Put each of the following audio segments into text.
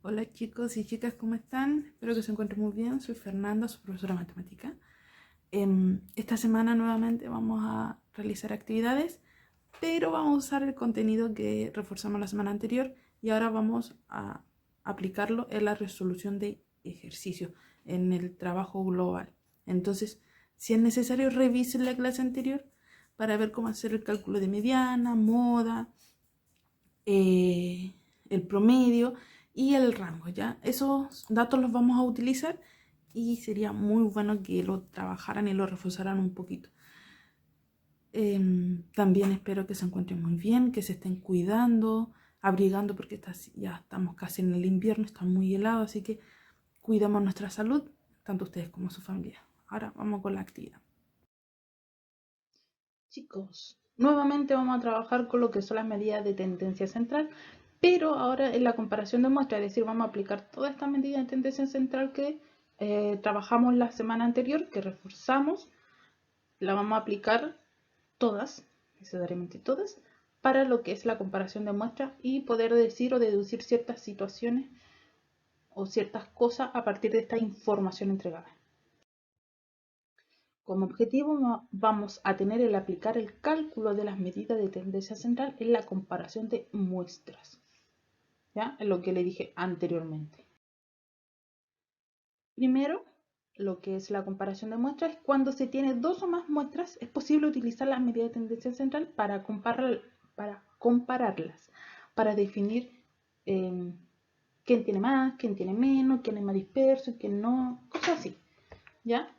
Hola chicos y chicas, ¿cómo están? Espero que se encuentren muy bien. Soy Fernanda, su profesora de matemática. Esta semana nuevamente vamos a realizar actividades, pero vamos a usar el contenido que reforzamos la semana anterior y ahora vamos a aplicarlo en la resolución de ejercicios, en el trabajo global. Entonces, si es necesario, revisen la clase anterior para ver cómo hacer el cálculo de mediana, moda, el promedio y el rango, ¿ya? Esos datos los vamos a utilizar y sería muy bueno que lo trabajaran y lo reforzaran un poquito. También espero que se encuentren muy bien, que se estén cuidando, abrigando porque ya estamos casi en el invierno, está muy helado, así que cuidamos nuestra salud, tanto ustedes como su familia. Ahora vamos con la actividad. Chicos, nuevamente vamos a trabajar con lo que son las medidas de tendencia central, pero ahora en la comparación de muestras, es decir, vamos a aplicar todas estas medidas de tendencia central que trabajamos la semana anterior, que reforzamos, la vamos a aplicar todas, necesariamente todas, para lo que es la comparación de muestras y poder decir o deducir ciertas situaciones o ciertas cosas a partir de esta información entregada. Como objetivo vamos a tener el aplicar el cálculo de las medidas de tendencia central en la comparación de muestras. ¿Ya? Es lo que le dije anteriormente. Primero, lo que es la comparación de muestras, cuando se tiene dos o más muestras, es posible utilizar las medidas de tendencia central para compararlas, para definir quién tiene más, quién tiene menos, quién es más disperso, quién no, cosas así. ¿Ya?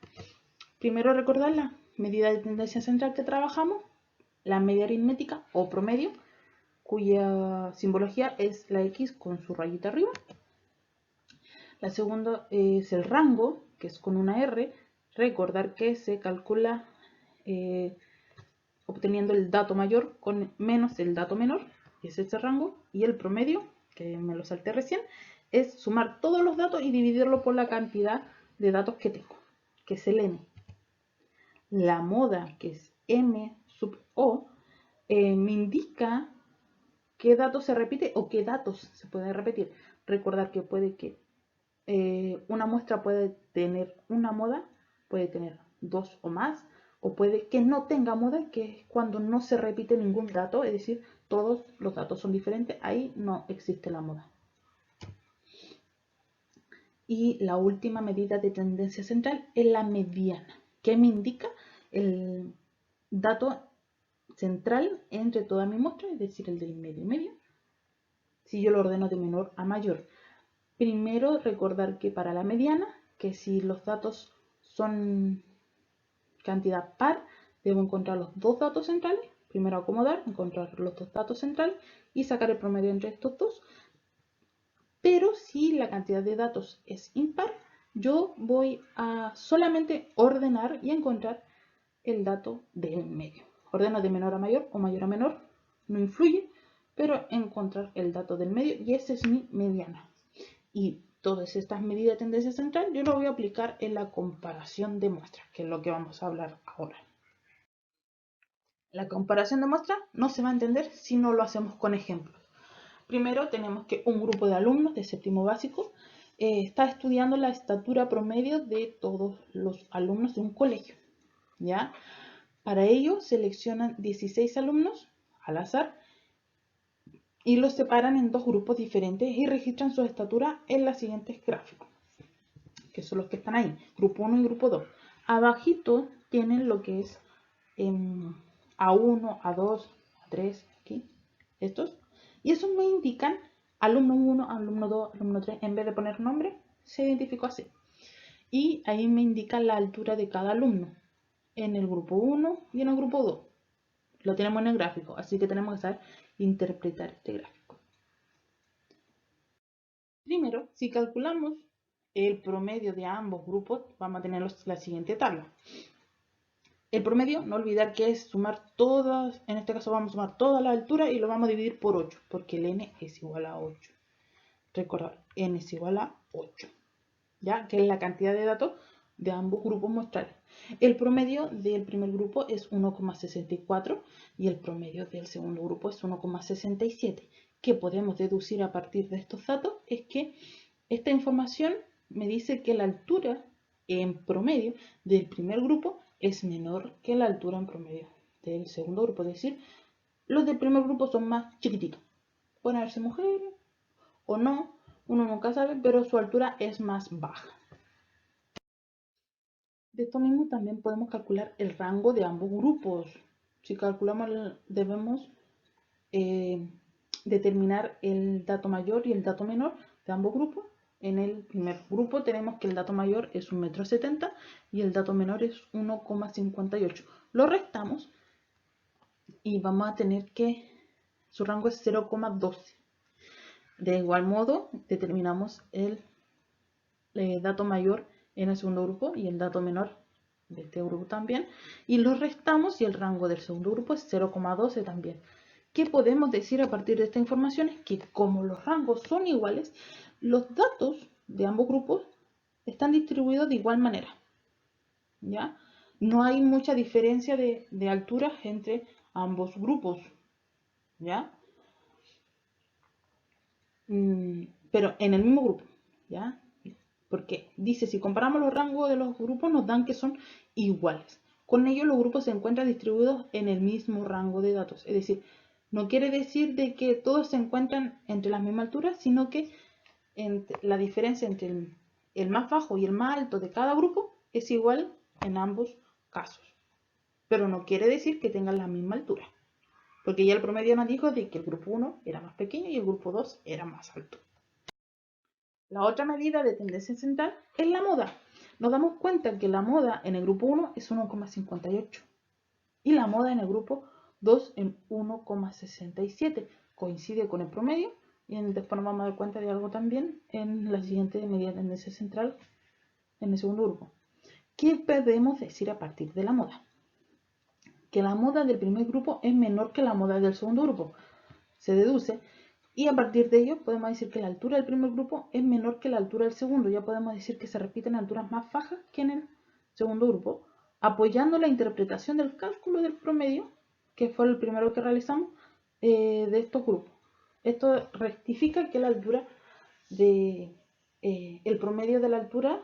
Primero recordar la medida de tendencia central que trabajamos, la media aritmética o promedio, cuya simbología es la X con su rayita arriba. La segunda es el rango, que es con una R. Recordar que se calcula obteniendo el dato mayor con menos el dato menor, y es ese rango. Y el promedio, que me lo salté recién, es sumar todos los datos y dividirlo por la cantidad de datos que tengo, que es el N. La moda, que es M sub O, me indica qué datos se repite o qué datos se pueden repetir. Recordar que puede que una muestra puede tener una moda, puede tener dos o más, o puede que no tenga moda, que es cuando no se repite ningún dato, es decir, todos los datos son diferentes, ahí no existe la moda. Y la última medida de tendencia central es la mediana, que me indica el dato central entre toda mi muestra, es decir, el del medio y medio, si yo lo ordeno de menor a mayor. Primero recordar que para la mediana, que si los datos son cantidad par, debo encontrar los dos datos centrales. Primero acomodar, encontrar los dos datos centrales y sacar el promedio entre estos dos. Pero si la cantidad de datos es impar, yo voy a solamente ordenar y encontrar el dato del medio. Ordeno de menor a mayor o mayor a menor, no influye, pero encontrar el dato del medio y esa es mi mediana. Y todas estas medidas de tendencia central yo lo voy a aplicar en la comparación de muestras, que es lo que vamos a hablar ahora. La comparación de muestras no se va a entender si no lo hacemos con ejemplos. Primero tenemos que un grupo de alumnos de séptimo básico está estudiando la estatura promedio de todos los alumnos de un colegio. ¿Ya? Para ello seleccionan 16 alumnos al azar y los separan en dos grupos diferentes y registran su estatura en los siguientes gráficos, que son los que están ahí, grupo 1 y grupo 2. Abajito tienen lo que es A1, A2, A3, aquí, estos. Y esos me indican alumno 1, alumno 2, alumno 3. En vez de poner nombre, se identificó así. Y ahí me indican la altura de cada alumno en el grupo 1 y en el grupo 2. Lo tenemos en el gráfico, así que tenemos que saber interpretar este gráfico. Primero, si calculamos el promedio de ambos grupos, vamos a tener la siguiente tabla. El promedio, no olvidar que es sumar todas, en este caso vamos a sumar toda la altura y lo vamos a dividir por 8, porque el n es igual a 8. Recordar, n es igual a 8, ¿ya? Que es la cantidad de datos de ambos grupos muestrales. El promedio del primer grupo es 1,64 y el promedio del segundo grupo es 1,67. que podemos deducir a partir de estos datos es que esta información me dice que la altura en promedio del primer grupo es menor que la altura en promedio del segundo grupo. Es decir, los del primer grupo son más chiquititos. Pueden haberse mujeres o no, uno nunca sabe, pero su altura es más baja. De esto mismo también podemos calcular el rango de ambos grupos. Si calculamos, debemos determinar el dato mayor y el dato menor de ambos grupos. En el primer grupo tenemos que el dato mayor es 1,70 m y el dato menor es 1,58. Lo restamos y vamos a tener que su rango es 0,12. De igual modo, determinamos el dato mayor en el segundo grupo y el dato menor de este grupo también, y los restamos y el rango del segundo grupo es 0,12 también. ¿Qué podemos decir a partir de esta información? Es que como los rangos son iguales, los datos de ambos grupos están distribuidos de igual manera. ¿Ya? No hay mucha diferencia de alturas entre ambos grupos. ¿Ya? Pero en el mismo grupo. ¿Ya? Porque dice, si comparamos los rangos de los grupos, nos dan que son iguales. Con ello, los grupos se encuentran distribuidos en el mismo rango de datos. Es decir, no quiere decir de que todos se encuentran entre las mismas alturas, sino que la diferencia entre el más bajo y el más alto de cada grupo es igual en ambos casos. Pero no quiere decir que tengan la misma altura. Porque ya el promedio nos dijo de que el grupo 1 era más pequeño y el grupo 2 era más alto. La otra medida de tendencia central es la moda. Nos damos cuenta que la moda en el grupo 1 es 1,58 y la moda en el grupo 2 en 1,67. Coincide con el promedio y después nos vamos a dar cuenta de algo también en la siguiente medida de tendencia central en el segundo grupo. ¿Qué podemos decir a partir de la moda? Que la moda del primer grupo es menor que la moda del segundo grupo. Se deduce. Y a partir de ello podemos decir que la altura del primer grupo es menor que la altura del segundo. Ya podemos decir que se repiten alturas más bajas que en el segundo grupo, apoyando la interpretación del cálculo del promedio, que fue el primero que realizamos, de estos grupos. Esto rectifica que la altura el promedio de la altura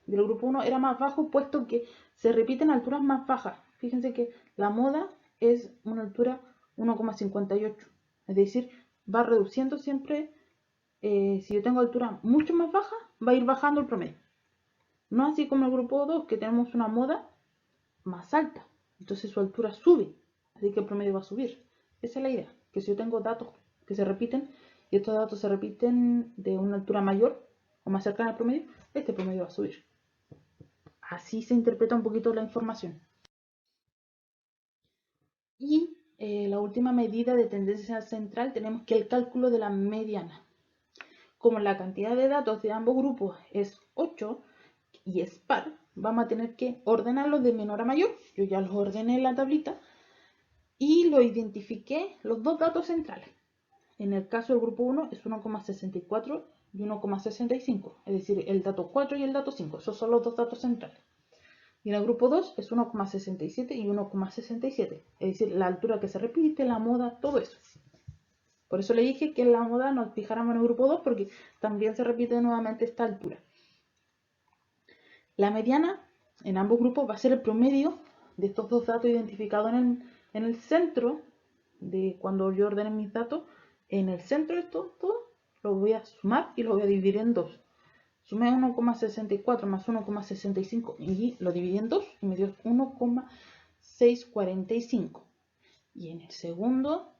del grupo 1 era más bajo, puesto que se repiten alturas más bajas. Fíjense que la moda es una altura 1,58. Es decir, va reduciendo siempre, si yo tengo altura mucho más baja, va a ir bajando el promedio. No así como el grupo 2, que tenemos una moda más alta. Entonces su altura sube, así que el promedio va a subir. Esa es la idea, que si yo tengo datos que se repiten, y estos datos se repiten de una altura mayor o más cercana al promedio, este promedio va a subir. Así se interpreta un poquito la información. Y la última medida de tendencia central tenemos que el cálculo de la mediana. Como la cantidad de datos de ambos grupos es 8 y es par, vamos a tener que ordenarlos de menor a mayor. Yo ya los ordené en la tablita y lo identifiqué los dos datos centrales. En el caso del grupo 1 es 1,64 y 1,65, es decir, el dato 4 y el dato 5. Esos son los dos datos centrales. Y en el grupo 2 es 1,67 y 1,67, es decir, la altura que se repite, la moda, todo eso. Por eso le dije que en la moda nos fijáramos en el grupo 2 porque también se repite nuevamente esta altura. La mediana en ambos grupos va a ser el promedio de estos dos datos identificados en el centro de cuando yo ordene mis datos. En el centro de esto todo lo voy a sumar y lo voy a dividir en 2. Sumé 1,64 más 1,65 y lo dividí en 2 y me dio 1,645. Y en el segundo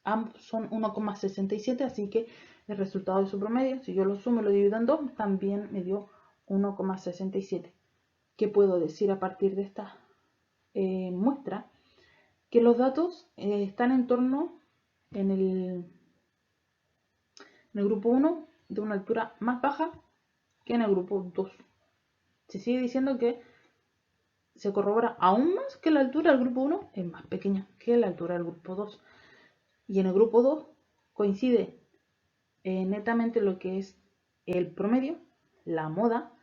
ambos son 1,67, así que el resultado de su promedio, si yo lo sumo y lo divido en 2, también me dio 1,67. ¿Qué puedo decir a partir de esta muestra? Que los datos están en torno en el grupo 1 de una altura más baja que en el grupo 2. Se sigue diciendo que se corrobora aún más que la altura del grupo 1 es más pequeña que la altura del grupo 2. Y en el grupo 2 coincide netamente lo que es el promedio, la moda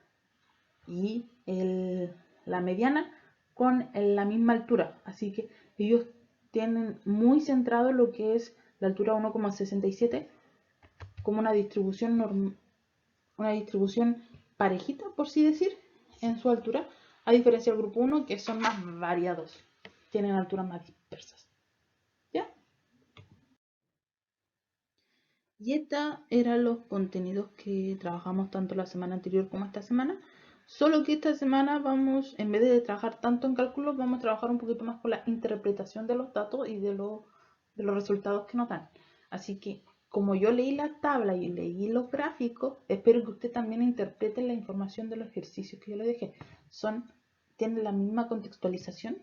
y la mediana con la misma altura. Así que ellos tienen muy centrado lo que es la altura 1,67 como una distribución parejita, por así decir, en su altura, a diferencia del grupo 1, que son más variados, tienen alturas más dispersas. ¿Ya? Y estos eran los contenidos que trabajamos tanto la semana anterior como esta semana. Solo que esta semana vamos, en vez de trabajar tanto en cálculos, vamos a trabajar un poquito más con la interpretación de los datos y de los resultados que nos dan. Así que, como yo leí la tabla y leí los gráficos, espero que usted también interprete la información de los ejercicios que yo le dejé. Tienen la misma contextualización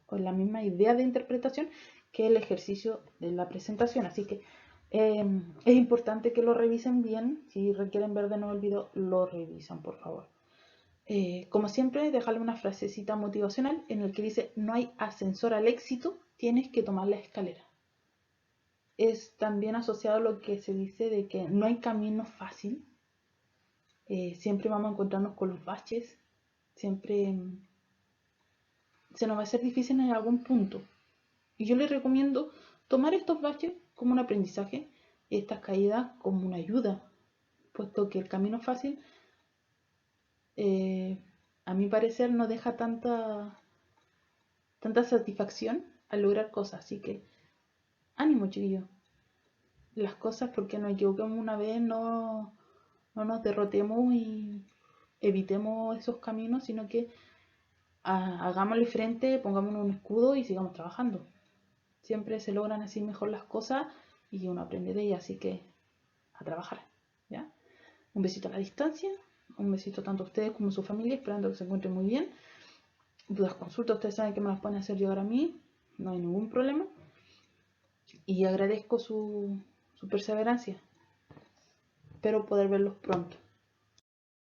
o la misma idea de interpretación que el ejercicio de la presentación. Así que es importante que lo revisen bien. Si requieren ver de nuevo el video, lo revisan, por favor. Como siempre, dejarle una frasecita motivacional en el que dice: no hay ascensor al éxito, tienes que tomar la escalera. Es también asociado a lo que se dice de que no hay camino fácil. Siempre vamos a encontrarnos con los baches. Siempre se nos va a hacer difícil en algún punto. Y yo les recomiendo tomar estos baches como un aprendizaje y estas caídas como una ayuda, puesto que el camino fácil, a mi parecer, no deja tanta satisfacción al lograr cosas. Así que ánimo, chiquillos. Las cosas, porque nos equivoquemos una vez, no nos derrotemos y evitemos esos caminos, sino que hagámosle frente, pongámonos un escudo y sigamos trabajando. Siempre se logran así mejor las cosas y uno aprende de ellas, así que a trabajar, ¿ya? Un besito a la distancia, un besito tanto a ustedes como a su familia, esperando que se encuentren muy bien. Dudas, consultas, ustedes saben que me las pueden hacer llegar a mí, no hay ningún problema. Y agradezco su perseverancia. Espero poder verlos pronto.